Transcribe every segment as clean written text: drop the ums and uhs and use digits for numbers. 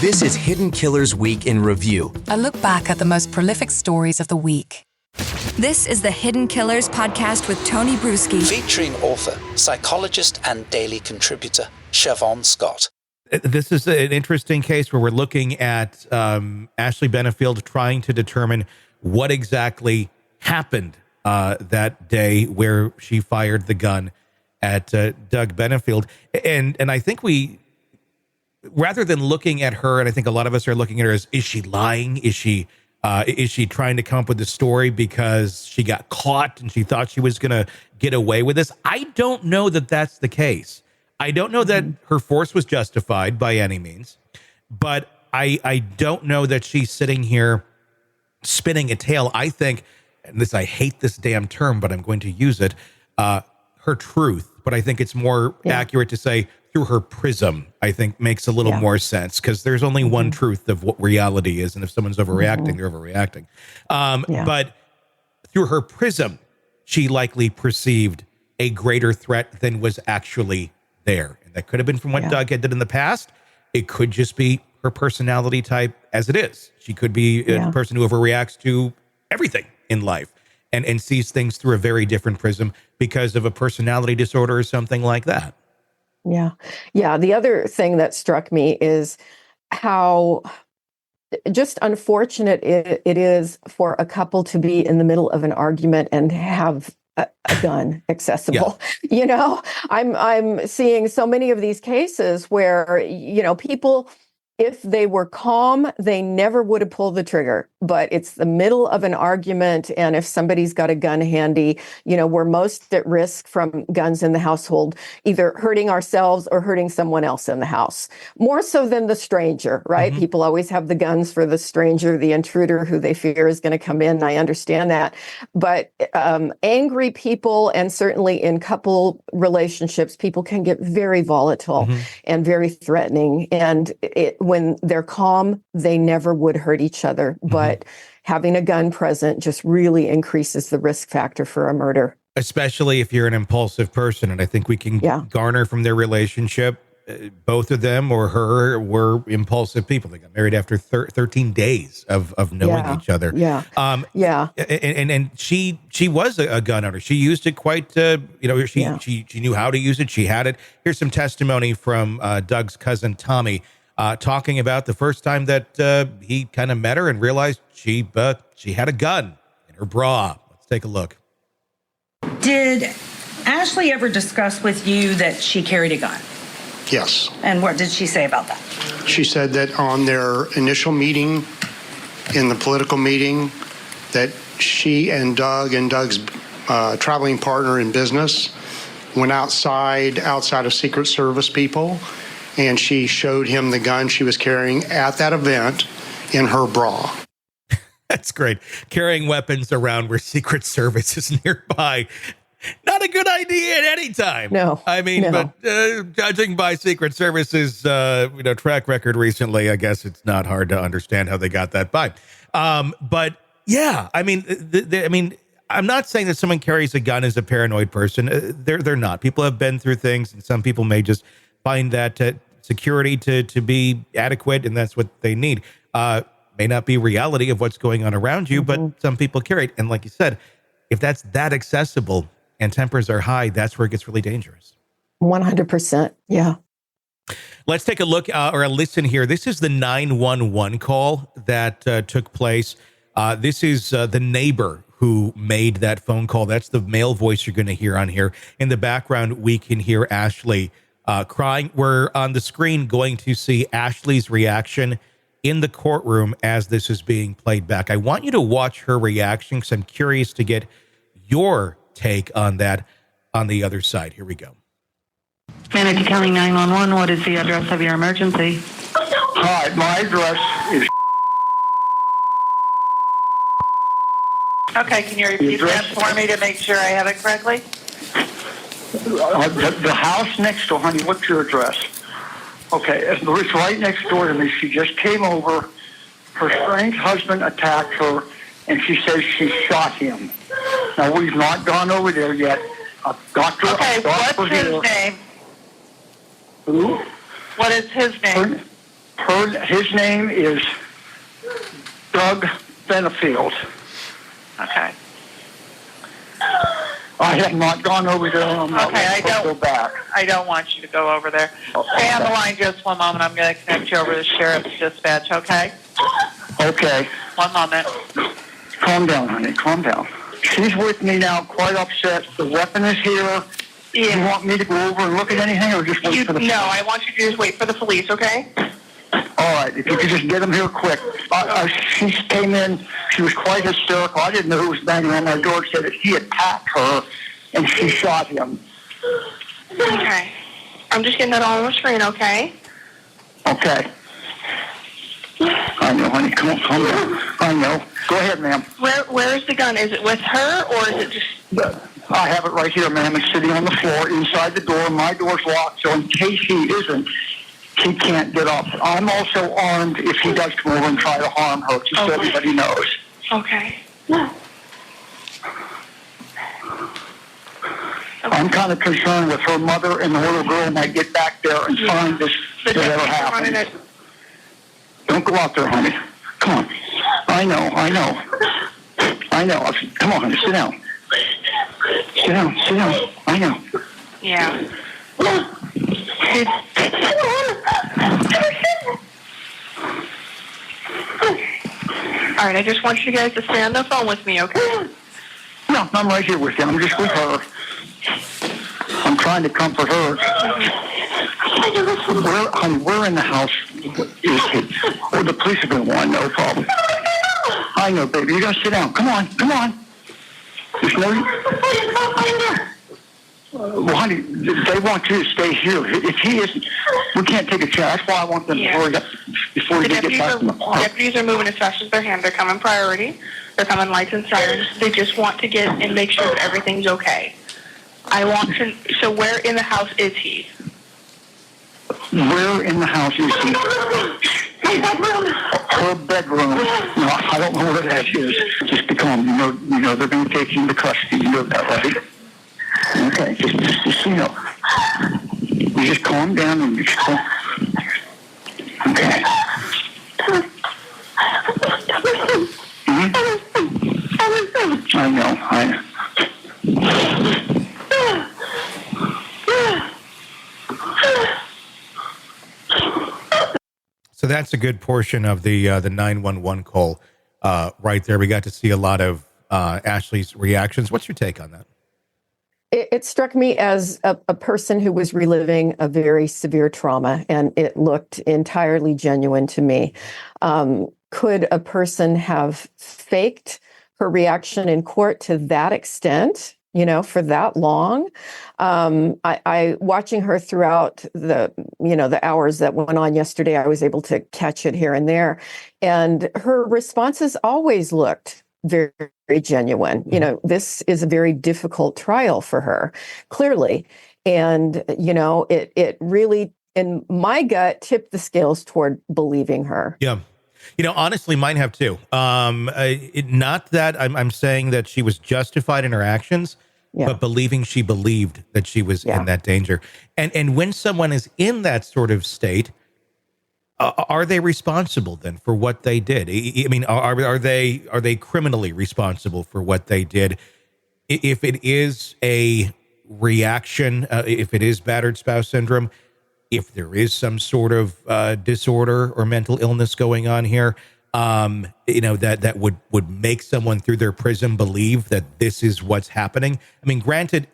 This is Hidden Killers Week in Review. A look back at the most prolific stories of the week. This is the Hidden Killers podcast with Tony Brueski. Featuring author, psychologist, and daily contributor, Siobhan Scott. This is an interesting case where we're looking at Ashley Benefield trying to determine what exactly happened that day where she fired the gun at Doug Benefield. And I think we, rather than looking at her, and I think a lot of us are looking at her as, is she lying? Is she trying to come up with the story because she got caught and she thought she was going to get away with this? I don't know that that's the case. I don't know that her force was justified by any means, but I don't know that she's sitting here spinning a tale. I think, and I hate this damn term, but I'm going to use it, her truth. But I think it's more accurate to say through her prism, I think makes a little more sense, because there's only one truth of what reality is. And if someone's overreacting, they're overreacting. But through her prism, she likely perceived a greater threat than was actually there. And that could have been from what Doug had did in the past. It could just be her personality type as it is. She could be a person who overreacts to everything in life and sees things through a very different prism because of a personality disorder or something like that. Yeah. Yeah. The other thing that struck me is how just unfortunate it is for a couple to be in the middle of an argument and have a gun accessible. You know, I'm seeing so many of these cases where, you know, people, if they were calm, they never would have pulled the trigger. But it's the middle of an argument, and if somebody's got a gun handy, you know, we're most at risk from guns in the household, either hurting ourselves or hurting someone else in the house. More so than the stranger, right? People always have the guns for the stranger, the intruder who they fear is going to come in. I understand that. But angry people, and certainly in couple relationships, people can get very volatile and very threatening. And when they're calm, they never would hurt each other. But having a gun present just really increases the risk factor for a murder. Especially if you're an impulsive person. And I think we can garner from their relationship, both of them or her were impulsive people. They got married after 13 days of knowing each other. And she was a gun owner. She used it quite, she knew how to use it. She had it. Here's some testimony from Doug's cousin, Tommy, talking about the first time that he kind of met her and realized she had a gun in her bra. Let's take a look. Did Ashley ever discuss with you that she carried a gun? Yes. And what did she say about that? She said that on their initial meeting, in the political meeting, that she and Doug's traveling partner in business went outside of Secret Service people, and she showed him the gun she was carrying at that event in her bra. That's great. Carrying weapons around where Secret Service is nearby. Not a good idea at any time. No. I mean, but judging by Secret Service's track record recently, I guess it's not hard to understand how they got that by. But yeah, I mean, I'm not saying that someone carries a gun as a paranoid person. They're not. People have been through things, and some people may just find that security to be adequate, and that's what they need. May not be reality of what's going on around you, but some people carry it. And like you said, if that's that accessible and tempers are high, that's where it gets really dangerous. 100%. Yeah. Let's take a look or a listen here. This is the 911 call that took place. This is the neighbor who made that phone call. That's the male voice you're going to hear on here. In the background, we can hear Ashley crying. We're on the screen going to see Ashley's reaction in the courtroom as this is being played back. I want you to watch her reaction because I'm curious to get your take on that on the other side. Here we go. Manatee County 911, what is the address of your emergency? Hi, my address is... Okay, can you repeat that for me to make sure I have it correctly? The house next door, honey, what's your address? Okay, it's right next door to me. She just came over. Her strange husband attacked her, and she says she shot him. Now, we've not gone over there yet. What's his name? Who? What is his name? His name is Doug Benefield. Okay. I have not gone over there. I'm not ready to go back. I don't want you to go over there. Stay on the line just one moment. I'm going to connect you over to the sheriff's dispatch, okay? Okay. One moment. Calm down, honey. Calm down. She's with me now, quite upset. The weapon is here. Yeah. You want me to go over and look at anything, or just wait for the... No, I want you to just wait for the police, okay? All right, if you could just get them here quick. She came in, she was quite hysterical. I didn't know who was banging on my door. Said that he attacked her, and she shot him. Okay. I'm just getting that all on the screen, okay? Okay. I know, honey. Come on, calm down. I know. Go ahead, ma'am. Where is the gun? Is it with her, or is it just... I have it right here, ma'am. It's sitting on the floor inside the door. My door's locked, so in case he isn't, he can't get up. I'm also armed if he does come over and try to harm her, just so everybody knows. Okay. I'm kind of concerned with her mother and the little girl might get back there and find this whatever happened. Don't go out there, honey. Come on. I know. Come on, honey. Sit down. Sit down. I know. Yeah. All right, I just want you guys to stay on the phone with me, okay? No, I'm right here with you. I'm just with her. I'm trying to comfort her. Where in the house is he? Or the police are going to want, no problem. I know, baby. You got to sit down. Come on. There's no... well, honey, they want you to stay here. If he isn't, we can't take a chance. That's why I want them before you get back in the park. Deputies are moving as fast as their hand. They're coming priority. They're coming lights and sirens. They just want to get and make sure that everything's okay. I want to... So where in the house is he? Where in the house is he? Her bedroom. No, I don't know where that is. Just be calm. You know they're going to take you into custody. You know that, right? Okay, just so you know. You just calm down and just calm. Okay. I know. So that's a good portion of the 911 call right there. We got to see a lot of Ashley's reactions. What's your take on that? It struck me as a person who was reliving a very severe trauma, and it looked entirely genuine to me. Could a person have faked her reaction in court to that extent, for that long? I watching her throughout the hours that went on yesterday, I was able to catch it here and there. And her responses always looked very, very genuine. This is a very difficult trial for her, clearly. And, it really, in my gut, tipped the scales toward believing her. Yeah. Honestly, mine have too. Not that I'm saying that she was justified in her actions, but believing she believed that she was in that danger. And when someone is in that sort of state, are they responsible then for what they did? I mean, are they criminally responsible for what they did? If it is a reaction, if it is battered spouse syndrome, if there is some sort of disorder or mental illness going on here, that would make someone through their prism believe that this is what's happening. I mean, granted,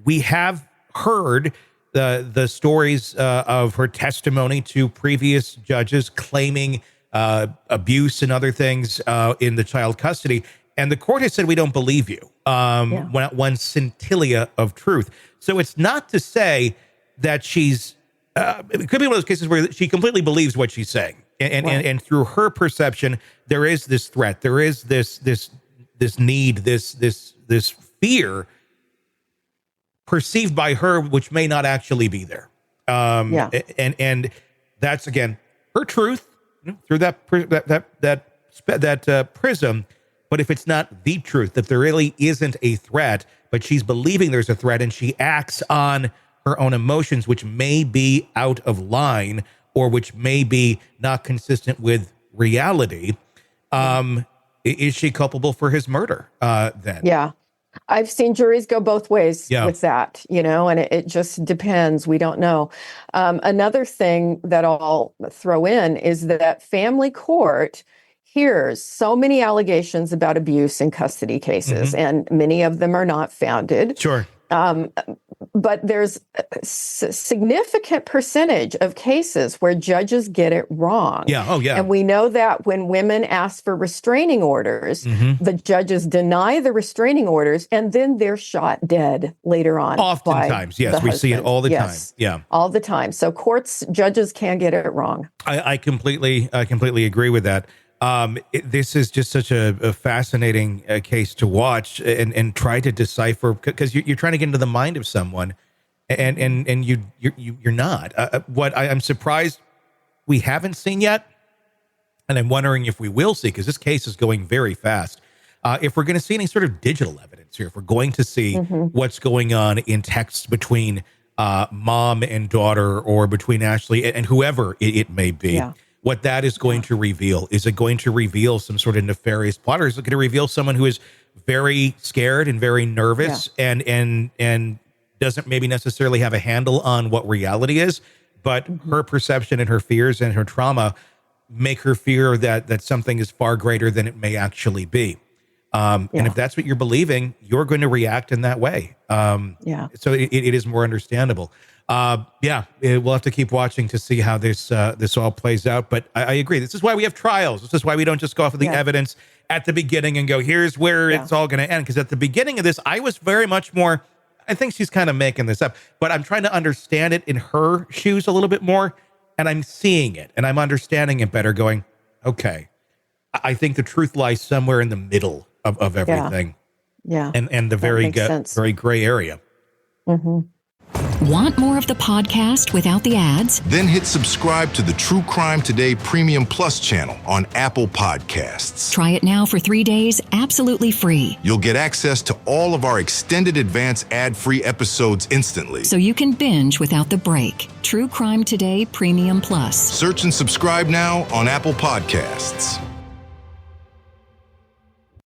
we have heard the stories of her testimony to previous judges claiming abuse and other things in the child custody. And the court has said, we don't believe you. Not one scintilla of truth. So it's not to say that she's, it could be one of those cases where she completely believes what she's saying. And through her perception, there is this threat. There is this need, this fear perceived by her, which may not actually be there. And that's, again, her truth through that prism. But if it's not the truth, that there really isn't a threat, but she's believing there's a threat and she acts on her own emotions, which may be out of line or which may be not consistent with reality, is she culpable for his murder then? Yeah. I've seen juries go both ways with that, and it just depends. We don't know. Another thing that I'll throw in is that family court hears so many allegations about abuse in custody cases, and many of them are not founded. Sure. But there's a significant percentage of cases where judges get it wrong. Yeah. Oh, yeah. And we know that when women ask for restraining orders, the judges deny the restraining orders, and then they're shot dead later on. Oftentimes, yes. We see it all the time. Yeah. All the time. So judges can get it wrong. I completely agree with that. This is just such a fascinating case to watch and try to decipher, because you're trying to get into the mind of someone, and you're not. What I'm surprised we haven't seen yet, and I'm wondering if we will see, because this case is going very fast. If we're going to see any sort of digital evidence here, if we're going to see what's going on in texts between mom and daughter, or between Ashley and whoever it may be. Yeah. What that is going to reveal. Is it going to reveal some sort of nefarious plot, or is it going to reveal someone who is very scared and very nervous and doesn't maybe necessarily have a handle on what reality is, but her perception and her fears and her trauma make her fear that something is far greater than it may actually be. And if that's what you're believing, you're going to react in that way. So it is more understandable. We'll have to keep watching to see how this all plays out. But I agree. This is why we have trials. This is why we don't just go off of the evidence at the beginning and go, here's where it's all going to end. Because at the beginning of this, I was very much more, I think she's kind of making this up, but I'm trying to understand it in her shoes a little bit more. And I'm seeing it and I'm understanding it better, going, okay, I think the truth lies somewhere in the middle of everything. Yeah. And the very gray area. Want more of the podcast without the ads? Then hit subscribe to the True Crime Today Premium Plus channel on Apple Podcasts. Try it now for 3 days, absolutely free. You'll get access to all of our extended advance ad-free episodes instantly, so you can binge without the break. True Crime Today Premium Plus. Search and subscribe now on Apple Podcasts.